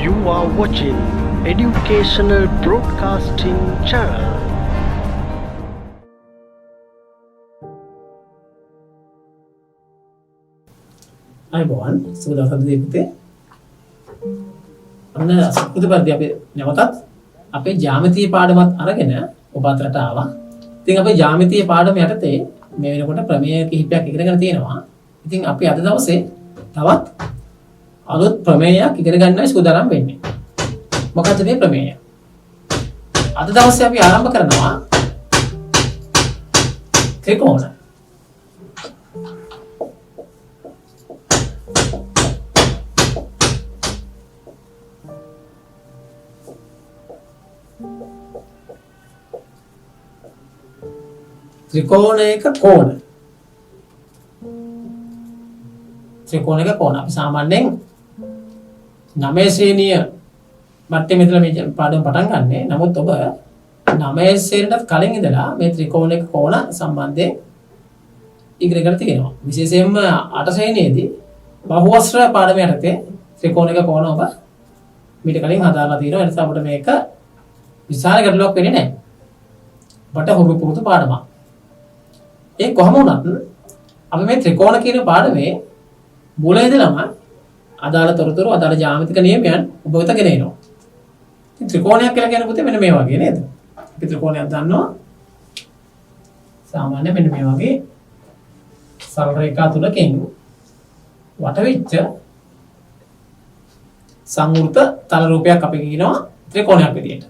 You are watching Educational Broadcasting Channel. අයිබෝන් සුබ දවසක් දෙපිටේ අන්න සම්පූර්ණ පරිදි අපි නැවතත් අපේ ජ්‍යාමිතීය පාඩමත් අරගෙන ඔබ අතරට ආවා. ඉතින් අපේ ජ්‍යාමිතීය පාඩම යටතේ මේ වෙනකොට ප්‍රමේය කිහිපයක් ඉගෙනගෙන තියෙනවා. ඉතින් අපි අද දවසේ තවත් අලුත් ප්‍රමේයයක් ඉගෙන ගන්නයි සූදානම් වෙන්නේ. මොකක්ද මේ ප්‍රමේය? අද දවසේ අපි ආරම්භ කරනවා ත්‍රිකෝණ. ත්‍රිකෝණයක කෝණ. ත්‍රිකෝණයක කෝණ අපි සාමාන්‍යයෙන් 9 ශ්‍රේණිය මට්ටමේ ඉඳලා මේ පාඩම පටන් ගන්නෙ. නමුත් ඔබ 9 ශ්‍රේණියට කලින් ඉඳලා මේ ත්‍රිකෝණයක කෝණ සම්බන්ධයෙන් ඉගෙනගෙන තියෙනවා. විශේෂයෙන්ම 8 ශ්‍රේණියේදී බහුවස්ත්‍ර පාඩම යටතේ ත්‍රිකෝණයක කෝණ ඔබ මීට කලින් හදාලා තියෙනවා. ඒ නිසා අපිට මේක විශාල ගැටලුවක් වෙන්නේ නැහැ. ඔබට හුරු පුරුදු පාඩමක්. ඒ කොහොම වුණත් අපි මේ ත්‍රිකෝණ කියන පාඩමේ මුලින් ඉඳලම අදාළ තොරතුරු අදාළ ජ්‍යාමිතික නියමයන් ඔබ වෙත ගෙන එනවා. ඉතින් ත්‍රිකෝණයක් කියලා කියන පුතේ මෙන්න මේ වගේ නේද? අපි ත්‍රිකෝණයක් දන්නවා. සාමාන්‍ය මෙන්න මේ වගේ සරල රේඛා තුනකින් වටවිච්ච සංවෘත තල රූපයක් අපි කියනවා ත්‍රිකෝණයක් විදියට.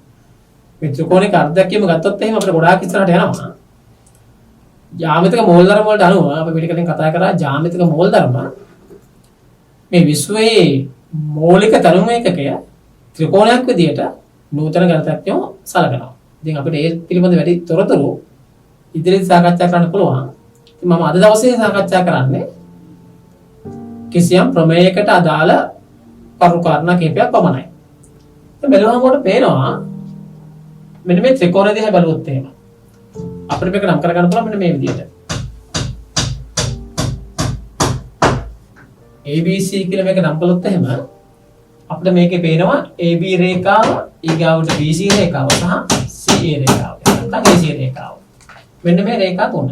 මේ ත්‍රිකෝණයක අර්ධයක් කියමු ගත්තොත් එහෙම අපිට ගොඩාක් ඉස්සරහට යනවා. ජ්‍යාමිතික මූල ධර්ම වලට අනුව අපි පිට කලින් කතා කරා ජ්‍යාමිතික මූල ධර්ම මේ විශ්වයේ මৌলিক තරුණ ඒකකය ත්‍රිකෝණයක් විදියට නූතන ගණිතඥයෝ සලකනවා. ඉතින් අපිට ඒ පිළිබඳ වැඩි තොරතුරු ඉදිරියට සාකච්ඡා කරන්න පුළුවන්. ඉතින් මම අද දවසේ සාකච්ඡා කරන්නේ කිසියම් ප්‍රමේයයකට අදාළ කරුණු කාරණා කිහිපයක් පමණයි. ඉතින් මෙලොවම කොට පේනවා මෙන්න මේ ත්‍රිකෝණය දිහා බලුවොත් එහෙම අපිට මේක නම් කරගන්න පුළුවන් මෙන්න මේ විදිහට. ABC කියලා මේක නම් කළොත් එහෙම අපිට මේකේ පේනවා AB රේඛාව ඊගාවට BC රේඛාව සහ CA රේඛාව. නැත්නම් AC රේඛාව. මෙන්න මේ රේඛා තුන.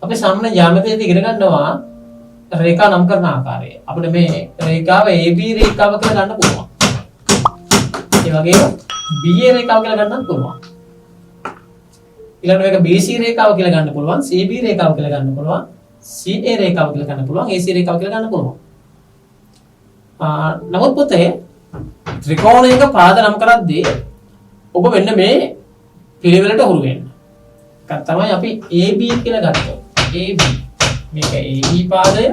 අපි සාමාන්‍ය ජ්‍යාමිතියේදී ඉගෙන ගන්නවා රේඛා නම් කරන ආකාරය. අපිට මේ රේඛාව AB රේඛාව කියලා ගන්න පුළුවන්. ඒ වගේම BA රේඛාව කියලා ගන්නත් පුළුවන්. ඊළඟට මේක BC රේඛාව කියලා ගන්න පුළුවන්, CB රේඛාව කියලා ගන්න පුළුවන්, CA රේඛාව කියලා ගන්න පුළුවන්, AC රේඛාව කියලා ගන්න පුළුවන්. නමුත් පුතේ ත්‍රිකෝණයක පාද නම් කරද්දී ඔබ මෙන්න මේ පිළිවෙලට හුරු වෙන්න. ඒක තමයි අපි AB කියලා ගත්තොත්. AB මේක AB පාදය.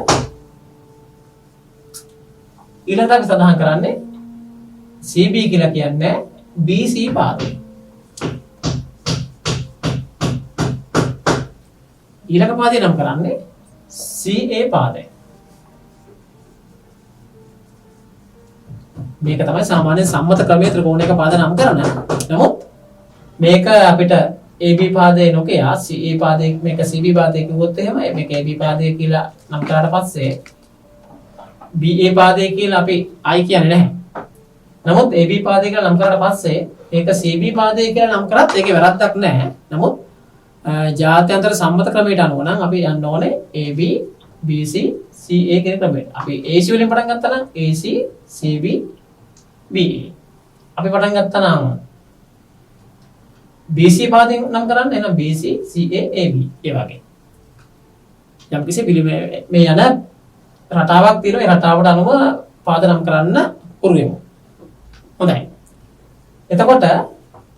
ඊළඟට අපි සඳහන් කරන්නේ CB කියලා කියන්නේ BC පාදය. ඊළඟ පාදේ නම් කරන්නේ CA පාදය. මේක තමයි සාමාන්‍ය සම්මත ක්‍රමයේ ත්‍රිකෝණයක පාද නම් කරන. නමුත් මේක අපිට AB පාදේ නොකිය CA පාදේ මේක CB පාදේ කිව්වොත් එහෙම මේක AB පාදේ කියලා නම් කරාට පස්සේ BA පාදේ කියලා අපි I කියන්නේ නැහැ. නමුත් AB පාදේ කියලා නම් කරාට පස්සේ ඒක CB පාදේ කියලා නම් කරත් ඒකේ වැරද්දක් නැහැ. නමුත් ජාත්‍යන්තර සම්මත ක්‍රමයට අනුව නම් අපි යන්න ඕනේ AB BC CA කියන ක්‍රමයට. අපි AC වලින් පටන් ගත්තා නම් AC CB BA. අපි පටන් ගත්තා නම් BC පාදයෙන් නම් කරන්න එහෙනම් BC CA AB ඒ වගේ. යම් කිසි මේ යන රටාවක් තියෙනවා. ඒ රටාවට අනුව පාද නම් කරන්න පුරු වෙමු. හොඳයි. එතකොට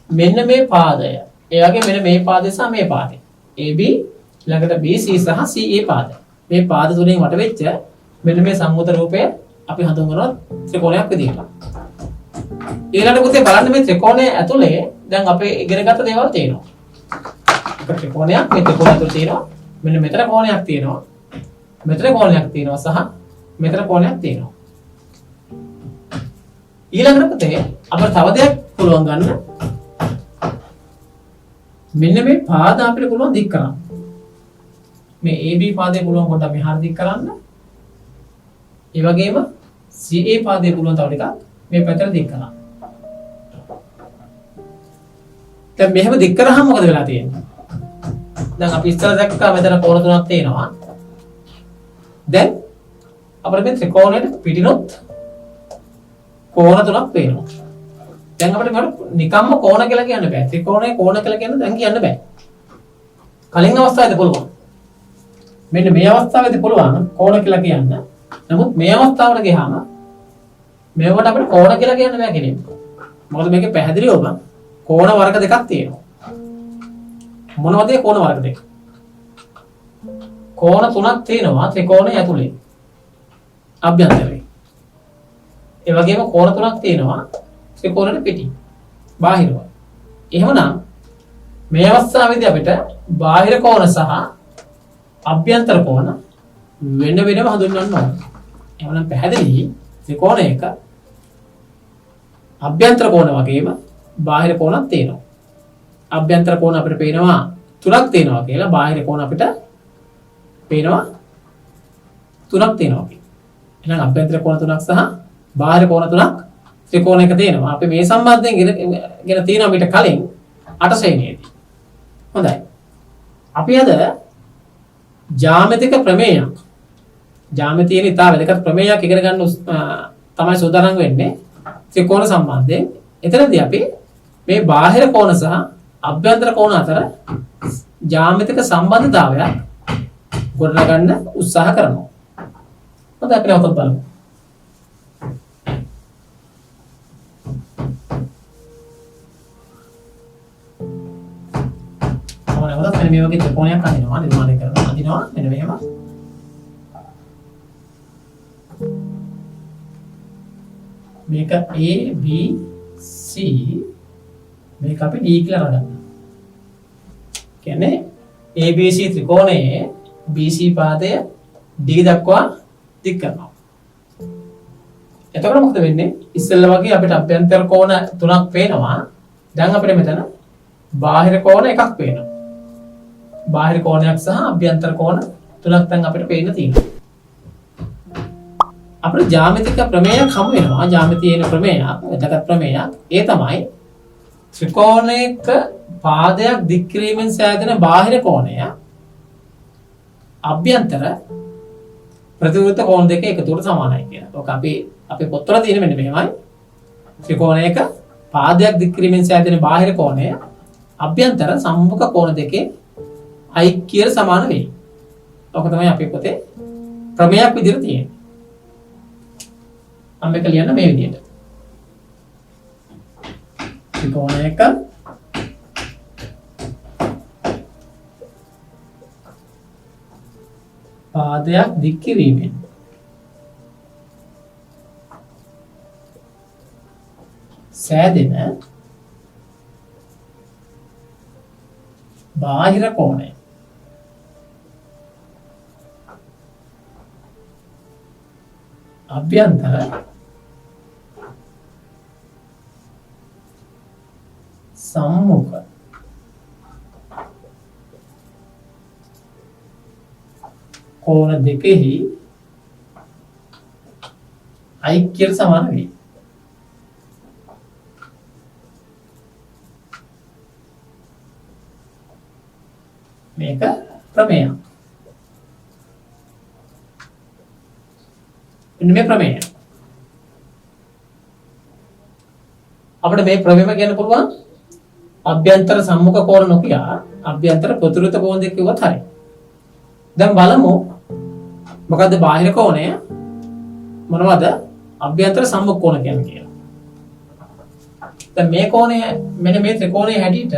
මෙන්න මේ පාදය ඒ වගේ මෙන්න මේ පාදේ සහ මේ පාදේ AB ළඟට BC සහ CA පාද. මේ පාද තුනෙන් වට වෙච්ච මෙන්න මේ සම්මුත රූපය අපි හඳුන්වනවා ත්‍රිකෝණයක් විදිහට. ඊළඟට පුතේ බලන්න මේ ත්‍රිකෝණය ඇතුලේ දැන් අපේ ඉගෙනගත්ත දේවල් තියෙනවා. එක ත්‍රිකෝණයක් මේ ත්‍රිකෝණය ඇතුලේ තියෙනවා. මෙන්න මෙතන කෝණයක් තියෙනවා. මෙතන කෝණයක් තියෙනවා සහ මෙතන කෝණයක් තියෙනවා. ඊළඟට පුතේ අපිට තව දෙයක් පුළුවන් ගන්න. මෙන්න මේ පාද අපිට පුළුවන් දික් කරන්න. මේ AB පාදේ පුළුවන් කොට මෙහාට දික් කරන්න. ඒ වගේම CA පාදයේ පුළුවන් තව ටිකක් මේ පැත්තට දික් කරන්න. දැන් මෙහෙම දික් කරාම මොකද වෙලා තියෙන්නේ? දැන් අපි ඉස්සර දැක්කා මෙතන කෝණ තුනක් තියෙනවා. දැන් අපිට මේ ත්‍රිකෝණයට පිටිනොත් කෝණ තුනක් පේනවා. දැන් අපිට නිකම්ම කෝණ කියලා කියන්න බෑ. ත්‍රිකෝණයේ කෝණ කියලා කියන්න දැන් කියන්න බෑ. කලින් අවස්ථාවේදී පුළුවන්. මෙන්න මේ අවස්ථාවේදී පුළුවන් කෝණ කියලා කියන්න. නමුත් මේ අවස්ථාවට ගියාම මේවට අපිට කෝණ කියලා කියන්න බෑ කෙනෙක්. මොකද මේකේ පැහැදිලිවම කෝණ වර්ග දෙකක් තියෙනවා. මොනවද ඒ කෝණ වර්ග දෙක? කෝණ තුනක් තියෙනවා ත්‍රිකෝණය ඇතුලේ. අභ්‍යන්තරේ. ඒ වගේම කෝණ තුනක් තියෙනවා ත්‍රිකෝණෙට පිටි. බාහිරව. එහෙමනම් මේ අවස්ථාවේදී අපිට බාහිර කෝණ සහ අභ්‍යන්තර කෝණ වෙන වෙනම හඳුන්වන්න ඕනේ. එහෙනම් පැහැදිලි ත්‍රිකෝණයක අභ්‍යන්තර කෝණ වගේම බාහිර කෝණක් තියෙනවා. අභ්‍යන්තර කෝණ අපිට පේනවා තුනක් තියෙනවා කියලා බාහිර කෝණ අපිට පේනවා තුනක් තියෙනවා කියලා. එහෙනම් අභ්‍යන්තර කෝණ තුනක් සහ බාහිර කෝණ තුනක් ත්‍රිකෝණයක තියෙනවා. අපි මේ සම්බන්ධයෙන් ගෙන තියෙනවා මීට කලින් 8 ශ්‍රේණියේදී. හොඳයි. අපි අද ජ්‍යාමිතික ප්‍රමේයයක් ජ්‍යාමිතියේ ඉතා වැදගත් ප්‍රමේයයක් ඉගෙන ගන්න තමයි සූදානම් වෙන්නේ ත්‍රිකෝණ සම්බන්ධයෙන්. එතනදී අපි මේ බාහිර කෝණ සහ අභ්‍යන්තර කෝණ අතර ජ්‍යාමිතික සම්බන්ධතාවයක් ගොඩනගන්න උත්සාහ කරනවා. හොඳයි අපි නැවතත් බලමු. අවනවලත් මෙන්න මේ වගේ ත්‍රිකෝණයක් අඳිනවා නිර්මාණය කරනවා අඳිනවා මෙන්න මෙහෙම. මේක A B C මේක අපි D කියලා අරගන්න. කියන්නේ ABC ත්‍රිකෝණයේ BC පාදය D දක්වා දික් කරනවා. එතකොට මොකද වෙන්නේ? ඉස්සෙල්ලා වගේ අපිට අභ්‍යන්තර කෝණ තුනක් පේනවා. දැන් අපිට මෙතන බාහිර කෝණ එකක් පේනවා. බාහිර කෝණයක් සහ අභ්‍යන්තර කෝණ තුනක් දැන් අපිට පේන්න තියෙනවා. අපිට ජ්‍යාමිතික ප්‍රමේයයක් හමු වෙනවා. ජ්‍යාමිතියේ ප්‍රමේයයක්, වැදගත් ප්‍රමේයයක්. ඒ තමයි ත්‍රිකෝණයක පාදයක් දික් කිරීමෙන් සෑදෙන බාහිර කෝණය අභ්‍යන්තර ප්‍රතිවිරුද්ධ කෝණ දෙක එකතුවට සමානයි කියලා. ඔක අපි පොත්වල තියෙන මෙන්න මෙහෙමයි. ත්‍රිකෝණයක පාදයක් දික් කිරීමෙන් සෑදෙන බාහිර කෝණය අභ්‍යන්තර සම්මුඛ කෝණ දෙකේ ඓක්‍යයට සමාන වෙයි. ඔක තමයි අපේ පොතේ ප්‍රමේයක් විදිහට තියෙන්නේ. මම මේක ලියන්න මේ විදිහට. ත්‍රිකෝණයක පාදයක් දික් කිරීමෙන් සෑදෙන බාහිර කෝණය අභ්‍යන්තර සම්මුඛ කෝණ දෙකෙහි ඓක්‍යයට සමාන වේ. මේක ප්‍රමේයයක්. මෙන්න මේ ප්‍රමේය. අපිට මේ ප්‍රමේයම කියන්න පුළුවන් අභ්‍යන්තර සම්මුඛ කෝණ නොකිය අභ්‍යන්තර ප්‍රතිවිරුද්ධ කෝණ දෙක කිව්වත් හරියි. දැන් බලමු මොකද්ද බාහිර කෝණය මොනවද අභ්‍යන්තර සම්මුඛ කෝණ කියන්නේ කියලා. දැන් මේ කෝණය මෙන්න මේ ත්‍රිකෝණයේ හැටියට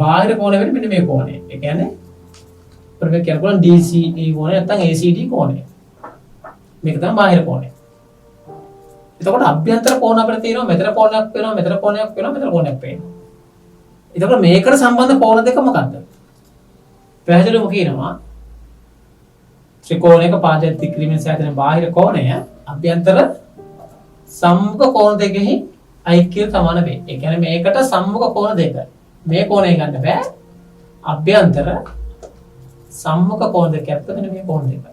බාහිර කෝණය වෙන්නේ මෙන්න මේ කෝණය. ඒ කියන්නේ අපිට කියන්න පුළුවන් DCE කෝණය නැත්නම් ACD කෝණය. මේක තමයි බාහිර කෝණය. එතකොට අභ්‍යන්තර කෝණ අපිට තියෙනවා මෙතන කෝණයක් වෙනවා මෙතන කෝණයක් වෙනවා මෙතන කෝණයක් වෙනවා. එතකොට මේකට සම්බන්ධ කෝණ දෙක මොකක්ද? පැහැදිලිවම කියනවා ත්‍රිකෝණයක පාදයක් දික් කිරීමෙන් සෑදෙන බාහිර කෝණය අභ්‍යන්තර සම්මුඛ කෝණ දෙකෙහි ඓක්‍යයට සමාන වේ. ඒ කියන්නේ මේකට සම්මුඛ කෝණ දෙක. මේ කෝණය ගන්න බෑ. අභ්‍යන්තර සම්මුඛ කෝණ දෙක ඇත්ත වෙන මේ කෝණ දෙක.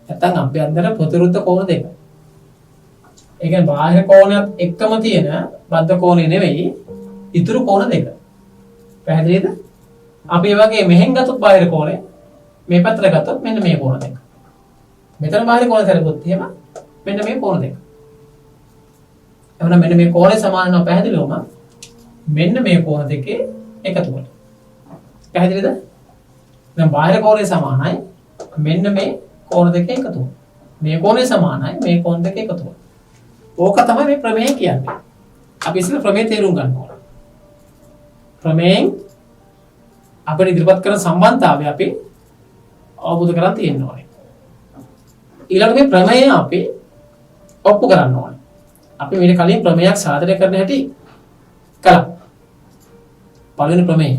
නැත්නම් අභ්‍යන්තර ප්‍රතිවිරුද්ධ කෝණ දෙක. ඒ කියන්නේ බාහිර කෝණයත් එක්කම තියෙන බද්ධ කෝණය නෙවෙයි ඉතුරු කෝණ දෙක. පැහැදිලිද? අපි ඒ වගේ මෙහෙන් ගත්තොත් බාහිර කෝණය මේ පැත්තට ගත්තොත් මෙන්න මේ කෝණ දෙක. මෙතන බාහිර කෝණ කරගත්තොත් එහෙම මෙන්න මේ කෝණ දෙක. එවනම් මෙන්න මේ කෝණය සමාන වෙනවා පැහැදිලිවම මෙන්න මේ කෝණ දෙකේ එකතුවට. පැහැදිලිද? දැන් බාහිර කෝණය සමානයි මෙන්න මේ කෝණ දෙකේ එකතුව. මේ කෝණය සමානයි මේ කෝණ දෙකේ එකතුව. ඕක තමයි මේ ප්‍රමේය කියන්නේ. අපි ඉස්සෙල්ලා ප්‍රමේය තේරුම් ගන්න ඕන. ප්‍රමේයෙන් අපිට ඉදිරිපත් කරන සම්බන්ධතාවය අපි අවබෝධ කරගන්න තියෙන්න ඕනේ. ඊළඟට මේ ප්‍රමේය අපි ඔප්පු කරන්න ඕනේ. අපි මේක කලින් ප්‍රමේයක් සාධනය කරන හැටි කළා. පළවෙනි ප්‍රමේය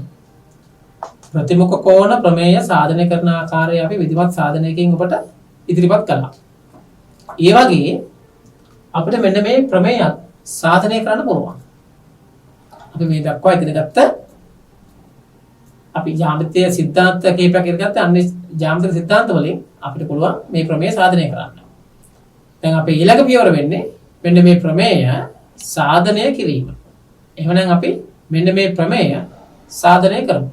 ප්‍රතිමුඛ කෝණ ප්‍රමේය සාධනය කරන ආකාරය අපි විධිමත් සාධනයකින් ඔබට ඉදිරිපත් කළා. ඒ වගේ අපිට මෙන්න මේ ප්‍රමේයත් සාධනය කරන්න පුළුවන්. අපි මේ දක්වා ඉගෙන ගත්ත අපි ජ්‍යාමිතිය සිද්ධාන්ත කීපයක් ඉගෙන ගත්ත අන්නේ ජ්‍යාමිතික සිද්ධාන්ත වලින් අපිට පුළුවන් මේ ප්‍රමේය සාධනය කරන්න. දැන් අපි ඊළඟ පියවර වෙන්නේ මෙන්න මේ ප්‍රමේය සාධනය කිරීම. එහෙනම් අපි මෙන්න මේ ප්‍රමේය සාධනය කරමු.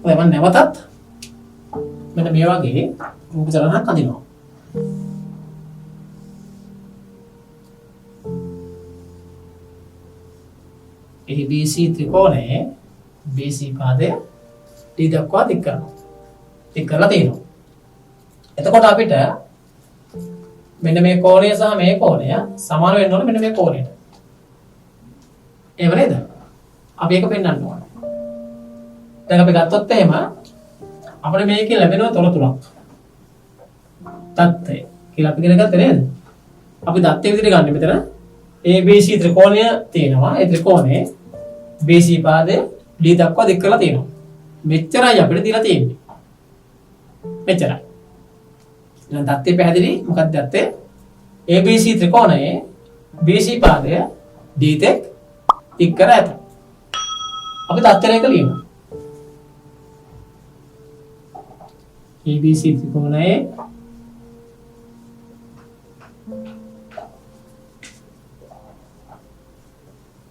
ඔය මම නැවතත් මෙන්න මේ වගේ රූප චලනයක් අඳිනවා. ABC ත්‍රිකෝණයේ BC පාදය D දක්වා දික් කරනවා. දික් කරලා තියෙනවා. එතකොට අපිට මෙන්න මේ කෝණය සහ මේ කෝණය සමාන වෙන්න ඕනේ මෙන්න මේ කෝණයට. එහෙම නේද? අපි ඒක පෙන්වන්න ඕනේ. දැන් අපි ගත්තොත් එහෙම අපිට මේකේ ලැබෙනවා තොරතුරක්. தත්ත්වය කියලා අපි ඉගෙන ගත්තේ නේද? අපි දත්තේ විදිහට ගන්න මෙතන ABC ත්‍රිකෝණය තියෙනවා. ඒ ත්‍රිකෝණයේ BC පාදය D දක්වා දික් කරලා තියෙනවා. මෙච්චරයි අපිට දීලා තියෙන්නේ. මෙච්චරයි. දැන් දත්තේ පැහැදිලි මොකක්ද දත්තේ? ABC ත්‍රිකෝණයේ BC පාදය D තෙක් දික් කර ඇත. අපි දත්තරයක ලියමු. ABC ත්‍රිකෝණයේ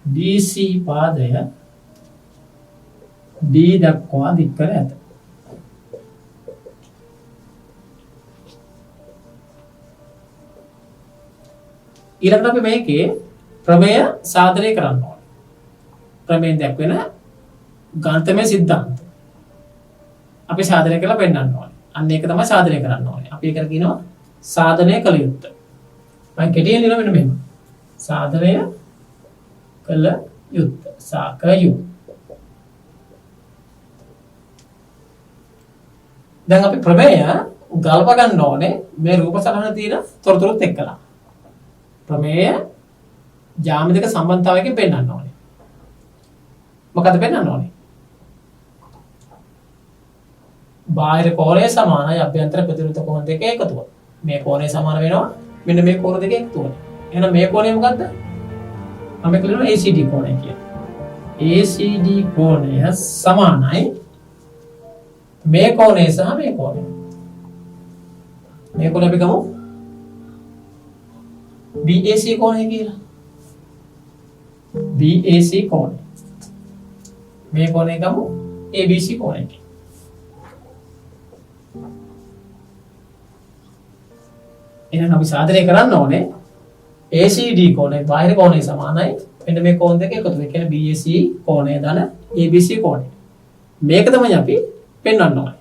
BC පාදය D දක්වා දික් කර ඇත. ඊළඟට අපි මේකේ ප්‍රමේය සාධනය කරන්න ඕනේ. ප්‍රමේයෙන් දක්වන ගාණිතමය සිද්ධාන්ත අපි සාධනය කරලා පෙන්නන්න ඕනේ. අන්න ඒක තමයි සාධනය කරන්න ඕනේ. අපි ඒකට කියනවා සාධනය කළ යුත්තේ. මම කෙටියෙන් ලියනවා මෙන්න මෙහෙම. සාධනය කළ යුත්තේ. සාකයු. දැන් අපි ප්‍රමේය ගල්ප ගන්න ඕනේ මේ රූප සටහන තියෙන තොරතුරුත් එක්කලා. ප්‍රමේය ජ්‍යාමිතික සම්බන්ධතාවයකින් පෙන්නන්න ඕනේ. මොකද පෙන්නන්න ඕනේ? බාහිර කෝණය සමානයි අභ්‍යන්තර ප්‍රතිවිරුද්ධ කෝණ දෙක එකතුව. මේ කෝණය සමාන වෙනවා මෙන්න මේ කෝණ දෙක එකතුව. එහෙනම් මේ කෝණය මොකද්ද? අපි කියනවා ACD කෝණය කියලා. ACD කෝණය සමානයි මේ කෝණය සහ මේ කෝණය. මේ කෝණය අපි ගමු BAC කෝණය කියලා. BAC කෝණය. මේ කෝණය ගමු ABC කෝණය කියලා. එහෙනම් අපි සාධනය කරන්න ඕනේ ACD කෝණය බාහිර කෝණය සමානයි මෙන්න මේ කෝණ දෙක එකතු වෙන කියන්නේ BAC කෝණය දන ABC කෝණය. මේක තමයි අපි පෙන්වන්න ඕනේ.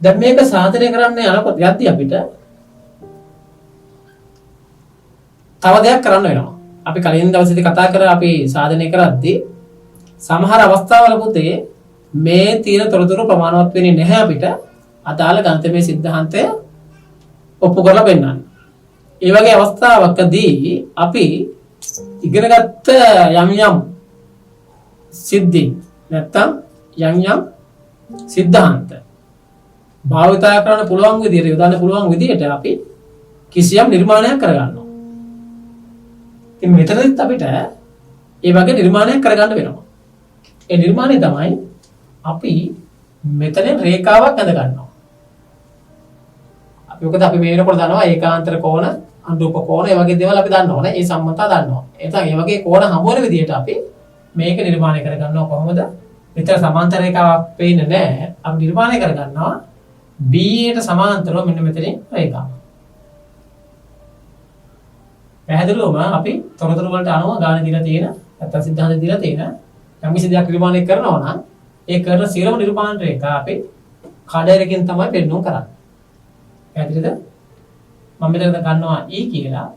දැන් මේක සාධනය කරන්න යනකොට යද්දි අපිට තව දෙයක් කරන්න වෙනවා. අපි කලින් දවසේදී කතා කරා අපි සාධනය කරද්දී සමහර අවස්ථාවල පුතේ මේ තියෙන තොරතුරු ප්‍රමාණවත් වෙන්නේ නැහැ අපිට අදාළ ගණිතමය සිද්ධාන්තය ඔප්පු කරලා පෙන්නන්න. ඒ වගේ අවස්ථාවකදී අපි ඉගෙනගත්ත යම් සිද්ධි නැත්තම් යම් සිද්ධාන්ත භාවිතා කරන්න පුළුවන් විදිහට යොදන්න පුළුවන් විදිහට අපි කිසියම් නිර්මාණයක් කරගන්නවා. ඉතින් මෙතනදිත් අපිට ඒ වගේ නිර්මාණයක් කරගන්න වෙනවා. ඒ නිර්මාණය තමයි අපි මෙතන රේඛාවක් ඇඳ ගන්නවා. අපි මොකද අපි මේ වෙනකොට දන්නවා ඒකාන්තර කෝණ, අනුරූප කෝණ, ඒ වගේ දේවල් අපි දන්නවනේ. ඒ සම්මතා දන්නවා. එතන ඒ වගේ කෝණ හමු වෙන විදිහට අපි මේක නිර්මාණය කරගන්නවා කොහොමද? විතර සමාන්තර රේඛාවක් පේන්නේ නැහැ. අපි නිර්මාණය කරගන්නවා BA ට සමාන්තරව මෙන්න මෙතනින් රේඛාවක්. පැහැදිලිවම අපි තොරතුරු වලට අනුව ගාන දීලා තියෙන නැත්නම් සිද්ධාන්ත දීලා තියෙන යම්කිසි දෙයක් නිර්මාණය කරනවා නම් ඒ කරන සියලුම නිර්මාණ රේඛා අපි කඩරකින් තමයි පෙන්වන්න කරන්නේ. පැහැදිලිද? මම මෙතන ගන්නවා E කියලා.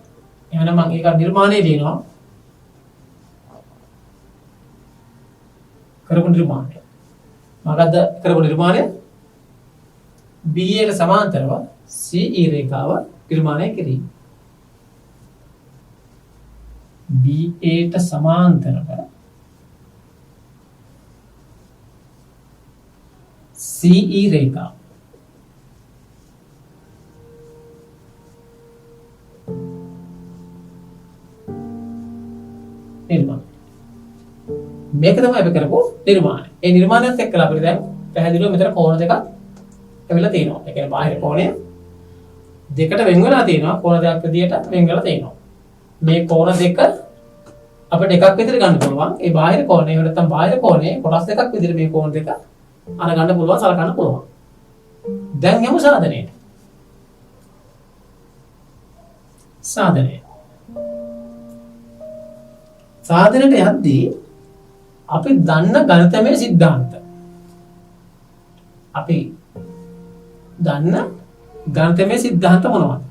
එහෙනම් මම ඒක නිර්මාණය දිනනවා. කරපු නිර්මාණය. මොකද්ද කරපු නිර්මාණය? BA ට සමාන්තරව CE රේඛාව නිර්මාණය කිරීම. BA ට සමාන්තරව CE රේඛාව නිර්මාණය. මේක තමයි අපි කරපු නිර්මාණය. ඒ නිර්මාණයත් එක්කලා අපිට දැන් පැහැදිලිව මෙතන කෝණ දෙකක් ඇවිල්ලා තියෙනවා. ඒ කියන්නේ බාහිර කෝණය දෙකට වෙන් වෙලා තියෙනවා. කෝණ දෙකක් විදියට වෙන් වෙලා තියෙනවා. මේ කෝණ දෙක අපිට එකක් විදිහට ගන්න පුළුවන්. ඒ බාහිර කෝණය එහෙම නැත්නම් බාහිර කෝණේ කොටස් දෙකක් විදිහට මේ කෝණ දෙක අර ගන්න පුළුවන්, සලකන්න පුළුවන්. දැන් යමු සාධනයට. සාධනයට යද්දී අපි දන්න ගණිතමය සිද්ධාන්ත. අපි දන්න ගණිතමය සිද්ධාන්ත මොනවද?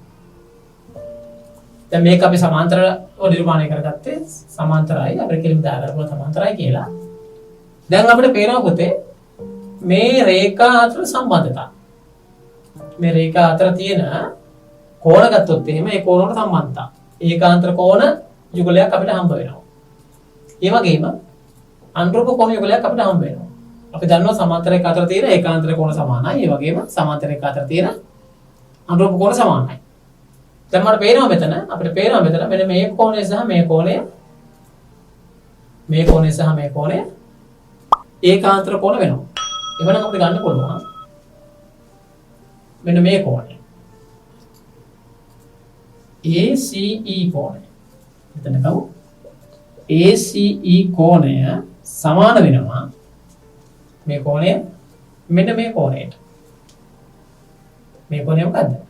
දැන් මේක අපි සමාන්තරව නිර්මාණය කරගත්තේ සමාන්තරයි අපිට කෙලින් දාගන්න සමාන්තරයි කියලා. දැන් අපිට පේනවා පුතේ මේ රේඛා අතර සම්බන්ධතාව. මේ රේඛා අතර තියෙන කෝණ ගත්තොත් එහෙම ඒ කෝණ වලට සම්බන්ධතාව. ඒකාන්තර කෝණ යුගලයක් අපිට හම්බ වෙනවා. ඒ වගේම අනුරූප කෝණ යුගලයක් අපිට හම්බ වෙනවා. අපි දන්නවා සමාන්තර රේඛා අතර තියෙන ඒකාන්තර කෝණ සමානයි. ඒ වගේම සමාන්තර රේඛා අතර තියෙන අනුරූප කෝණ සමානයි. දැන් මට පේනවා මෙතන අපිට පේනවා මෙතන මෙන්න මේ කෝණය සහ මේ කෝණය ඒකාන්තර කෝණ වෙනවා. එවනම් අපිට ගන්න පුළුවන් මෙන්න මේ කෝණය ACE කෝණය. මෙතන කවු ACE කෝණය සමාන වෙනවා මේ කෝණය මෙන්න මේ කෝණයට. මේ කෝණය මොකද්ද?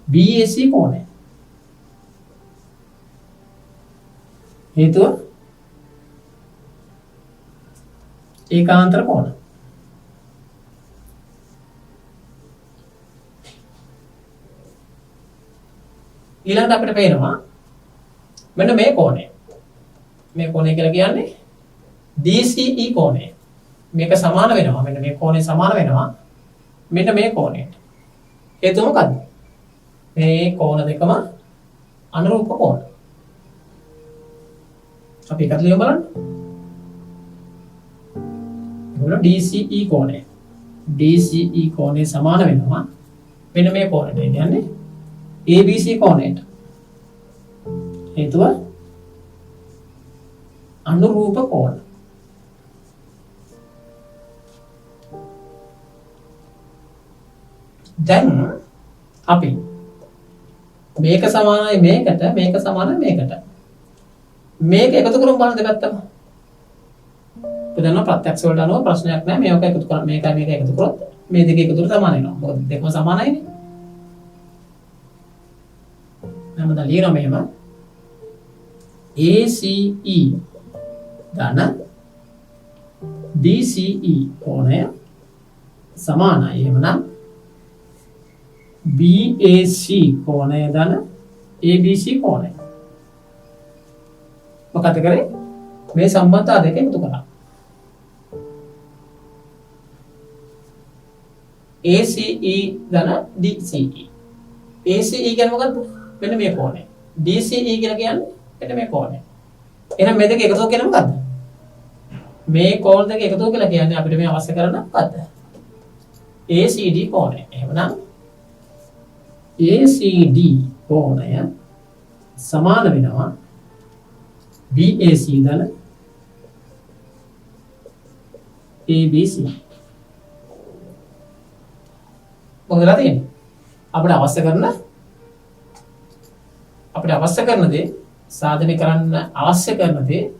BAC කෝණය. හේතුව ඒකාන්තර කෝණ. ඊළඟට අපිට පේනවා මෙන්න මේ කෝණය. මේ කෝණය කියලා කියන්නේ DCE කෝණය. මේක සමාන වෙනවා. මෙන්න මේ කෝණය සමාන වෙනවා මෙන්න මේ කෝණයට. හේතුව මොකද්ද? මේ කෝණ දෙකම අනුරූප කෝණ. අපි එකට ලියමු බලන්න. ඒගොල්ලෝ DCE කෝණය. DCE කෝණය සමාන වෙනවා මෙන්න මේ කෝණයට. ඒ කියන්නේ ABC කෝණයට. හේතුව අනුරූප කෝණ. දැන් අපි මේක සමානයි මේකට, මේක සමානයි මේකට. මේක එකතු කරමු බලන්න දෙපැත්තම. අපි දන්නවා ප්‍රත්‍යක්ෂ වලට අනුව ප්‍රශ්නයක් නැහැ. මේක එකතු කරා මේක එකතු කරොත් මේ දෙක එකතුට සමාන වෙනවා. මොකද දෙකම සමානයිනේ. නම් දැන් ලියනවා මෙහෙම. ACE ධන DCE කෝණය සමානයි. එහෙමනම් BAC කෝණය ධන ABC කෝණය. මොකද කරේ? මේ සම්බන්ධතා දෙක එකතු කරා. ACE ධන DCE. ACE කියන්නේ මොකද්ද? මෙන්න මේ කෝණය. DCE කියලා කියන්නේ මෙන්න මේ කෝණය. එහෙනම් මේ දෙක එකතු කියන්නේ මොකද්ද? මේ කෝණ දෙක එකතු කියලා කියන්නේ අපිට මේ අවශ්‍ය කරන මොකද්ද? ACD කෝණය. එහෙමනම් ACD කෝණය සමාන වෙනවා BAC ධන ABC. මොකදලා තියෙන්නේ? අපිට අවශ්‍ය කරන දේ සාධනය කරන්න අවශ්‍ය කරන දේ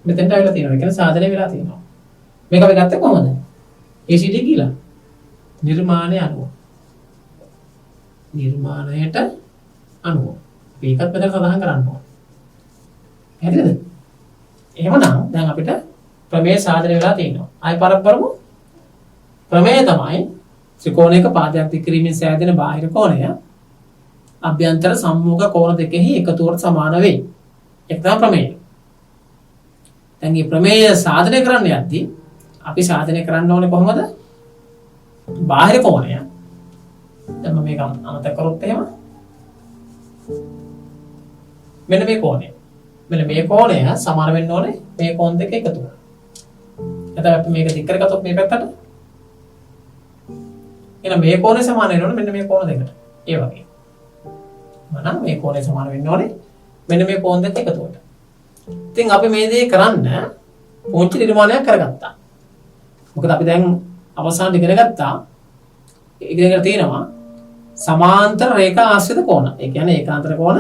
මෙතෙන්ට ආවිලා තියෙනවා. ඒ කියන්නේ සාධනය වෙලා තියෙනවා. මේක අපි ගත්තේ කොහොමද? ACD කියලා. නිර්මාණය අනුව. නිර්මාණයට අනුව. මේකත් මෙතන සඳහන් කරන්න ඕන. හරිද? එහෙමනම් දැන් අපිට ප්‍රමේය සාධනය වෙලා තියෙනවා. ආයි පාරක් බලමු. ප්‍රමේය තමයි ත්‍රිකෝණයක පාදයක් දික් කිරීමෙන් සෑදෙන බාහිර කෝණය අභ්‍යන්තර සම්මුඛ කෝණ දෙකෙහි එකතුවට සමාන වෙයි. ඒක තමයි ප්‍රමේය. දැන් මේ ප්‍රමේය සාධනය කරන්න යද්දී අපි සාධනය කරන්න ඕනේ කොහොමද? බාහිර කෝණය. දැන් මම මේක අමතක කරොත් එහෙම මෙන්න මේ කෝණය. මෙන්න මේ කෝණය සමාන වෙන්න ඕනේ මේ කෝණ දෙක එකතු වෙනවා. එතකොට අපි මේක දික් කරගත්තොත් මේ පැත්තට එහෙනම් මේ කෝණය සමාන වෙන්න ඕනේ මෙන්න මේ කෝණ දෙකට. ඒ වගේ. මනම් මේ කෝණය සමාන වෙන්න ඕනේ මෙන්න මේ කෝණ දෙක එකතුවට. ඉතින් අපි මේ දේ කරන්න පොන්චි නිර්මාණයක් කරගත්තා. මොකද අපි දැන් අවසානට ඉගෙන ගත්තා ඉගෙනගෙන තියෙනවා සමාන්තර රේඛා ආශ්‍රිත කෝණ. ඒ කියන්නේ ඒකාන්තර කෝණ,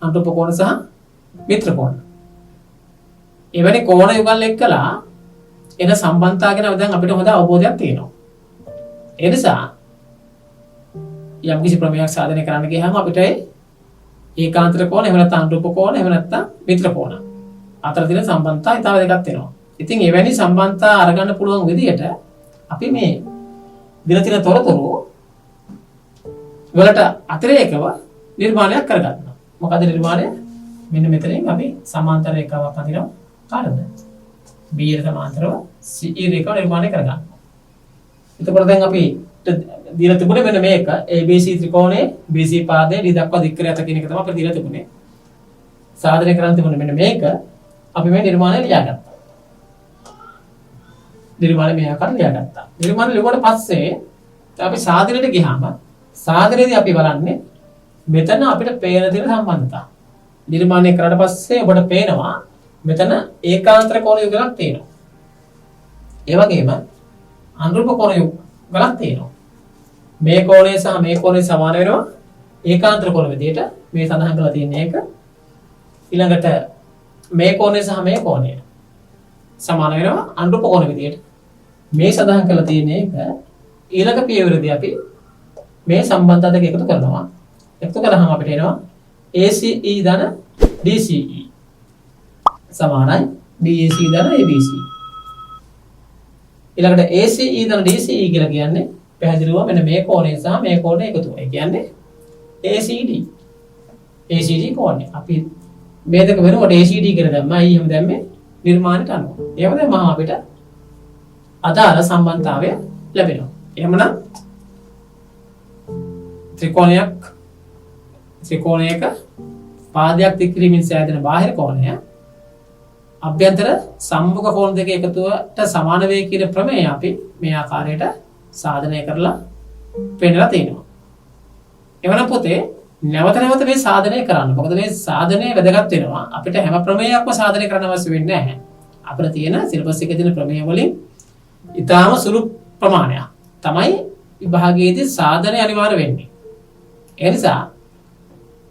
අනුරූප කෝණ සහ මිත්‍ර කෝණ. එවැනි කෝණ යුගල් එක්කලා එන සම්බන්ධතා ගැන දැන් අපිට හොඳ අවබෝධයක් තියෙනවා. ඒ නිසා යම් කිසි ප්‍රමේයක් සාධනය කරන්න ගියාම අපිට ඒකාන්තර කෝණ, එහෙම නැත්නම් අනුරූප කෝණ, එහෙම නැත්නම් මිත්‍ර කෝණ අතර තියෙන සම්බන්ධතා ඊට වැදගත් වෙනවා. ඉතින් එවැනි සම්බන්ධතා අරගන්න පුළුවන් විදිහට අපි මේ දින තින තොරතුරු වලට අතිරේකව නිර්මාණයක් කරගන්නවා. මොකද නිර්මාණය මෙන්න මෙතනින් අපි සමාන්තර රේඛාවක් අඳිනවා. කාටද? B ට සමාන්තරව CE රේඛාව නිර්මාණය කරගන්නවා. එතකොට දැන් අපි දීලා තිබුණේ මෙන්න මේක ABC ත්‍රිකෝණයේ BC පාදයේ D දක්වා දික් කර ඇත කියන එක තමයි අපිට දීලා තිබුණේ. සාධනය කරන්න තිබුණේ මෙන්න මේක. අපි මේ නිර්මාණය ලියාගත්තා. නිර්මාණය මේ ආකාරයට ලියාගත්තා. නිර්මාණය ලියුවට පස්සේ අපි සාධනෙට ගියාම සාධනෙදී අපි බලන්නේ මෙතන අපිට පේන දේ සම්බන්ධතා. නිර්මාණය කරලා පස්සේ ඔබට පේනවා මෙතන ඒකාන්තර කෝණ යුගලක් තියෙනවා. ඒ වගේම අනුරූප කෝණ යුගලක් තියෙනවා. මේ කෝණය සහ මේ කෝණය සමාන වෙනවා ඒකාන්තර කෝණ විදියට මේ සඳහන් කරලා තියෙන එක. ඊළඟට මේ කෝණය සහ මේ කෝණය සමාන වෙනවා අනුරූප කෝණ විදියට මේ සඳහන් කරලා තියෙන එක. ඊළඟ පියවරදී අපි මේ සම්බන්ධතා දෙක එකතු කරනවා. එකතු කරාම අපිට එනවා ACE ධන DCE සමානයි BAC ධන ABC. ඊළඟට ACE ධන DCE කියලා කියන්නේ පැහැදිලිව මෙන්න මේ කෝණය සහ මේ කෝණය එකතු. ඒ කියන්නේ ACD කෝණය. අපි මේ දෙක වෙනකොට ACD කියලා දැම්මා. ඊ එහෙම දැම්මේ නිර්මාණයට අනුව. එහෙම දැම්මම අපිට අදාළ සම්බන්ධතාවය ලැබෙනවා. එහෙමනම් ත්‍රිකෝණයක පාදයක් දික් කිරීමෙන් සෑදෙන බාහිර කෝණය අභ්‍යන්තර සම්මුඛ කෝණ දෙක එකතුවට සමාන වේ කියන ප්‍රමේය අපි මේ ආකාරයට සාධනය කරලා පෙන්නලා තියෙනවා. එවනම් පොතේ නැවත නැවත මේ සාධනය කරන්න. මොකද මේ සාධනය වැදගත් වෙනවා. අපිට හැම ප්‍රමේයයක්ම සාධනය කරන්න අවශ්‍ය වෙන්නේ නැහැ. අපිට තියෙන සිලබස් එකේ තියෙන ප්‍රමේය වලින් ඊටාම සුළු ප්‍රමාණයක් තමයි විභාගයේදී සාධනය අනිවාර්ය වෙන්නේ. ඒ නිසා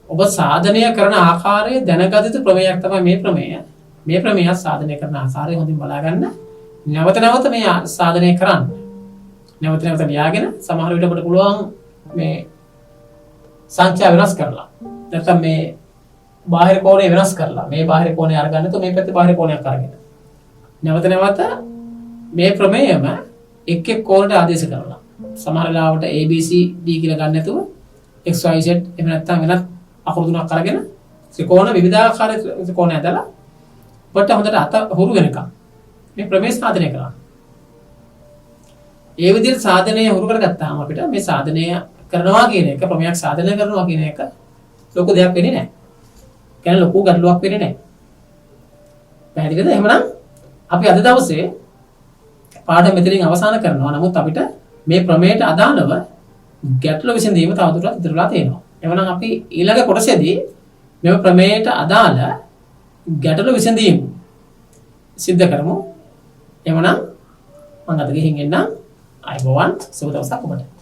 ඔබ සාධනය කරන ආකාරය දැනගත යුතු ප්‍රමේයක් තමයි මේ ප්‍රමේය. මේ ප්‍රමේය සාධනය කරන ආකාරය හොඳින් බලා ගන්න. නැවත නැවත මේ සාධනය කරන්න. නැවත නැවත ලියාගෙන සමහර විට ඔබට පුළුවන් මේ සංඛ්‍යා වෙනස් කරලා. නැත්නම් මේ බාහිර කෝණය වෙනස් කරලා. මේ බාහිර කෝණය අරගන්න તો මේ පැත්තේ බාහිර කෝණයක් අරගෙන. නැවත නැවත මේ ප්‍රමේයම එක් එක් කෝණයට ආදේශ කරලා. සමහර වෙලාවට ABC D කියලා ගන්න නැතුව XYZ එහෙම නැත්නම් වෙනත් අකුරු තුනක් අරගෙන ත්‍රිකෝණ විවිධාකාර ත්‍රිකෝණ ඇදලා ඔබට හොඳට අත හුරු වෙනකම් මේ ප්‍රමේය සාධනය කරන්න. ඒ විදිහට සාධනය හුරු කරගත්තාම අපිට මේ සාධනය කරනවා කියන එක ප්‍රමේයක් සාධනය කරනවා කියන එක ලොකු දෙයක් වෙන්නේ නැහැ. කියන්නේ ලොකු ගැටලුවක් වෙන්නේ නැහැ. පැහැදිලිද? එහෙමනම් අපි අද දවසේ පාඩම මෙතනින් අවසන් කරනවා. නමුත් අපිට මේ ප්‍රමේයට අදාළව ගැටලු විසඳීම තවදුරටත් ඉදිරියලා තියෙනවා. එවනම් අපි ඊළඟ කොටසේදී මෙම ප්‍රමේයට අදාළ ගැටලු විසඳීම් සිද්ධ කරමු. එමනම් මම අද ගිහින් එන්නම්. අයබෝවන් සුබ දවසක් ඔබට.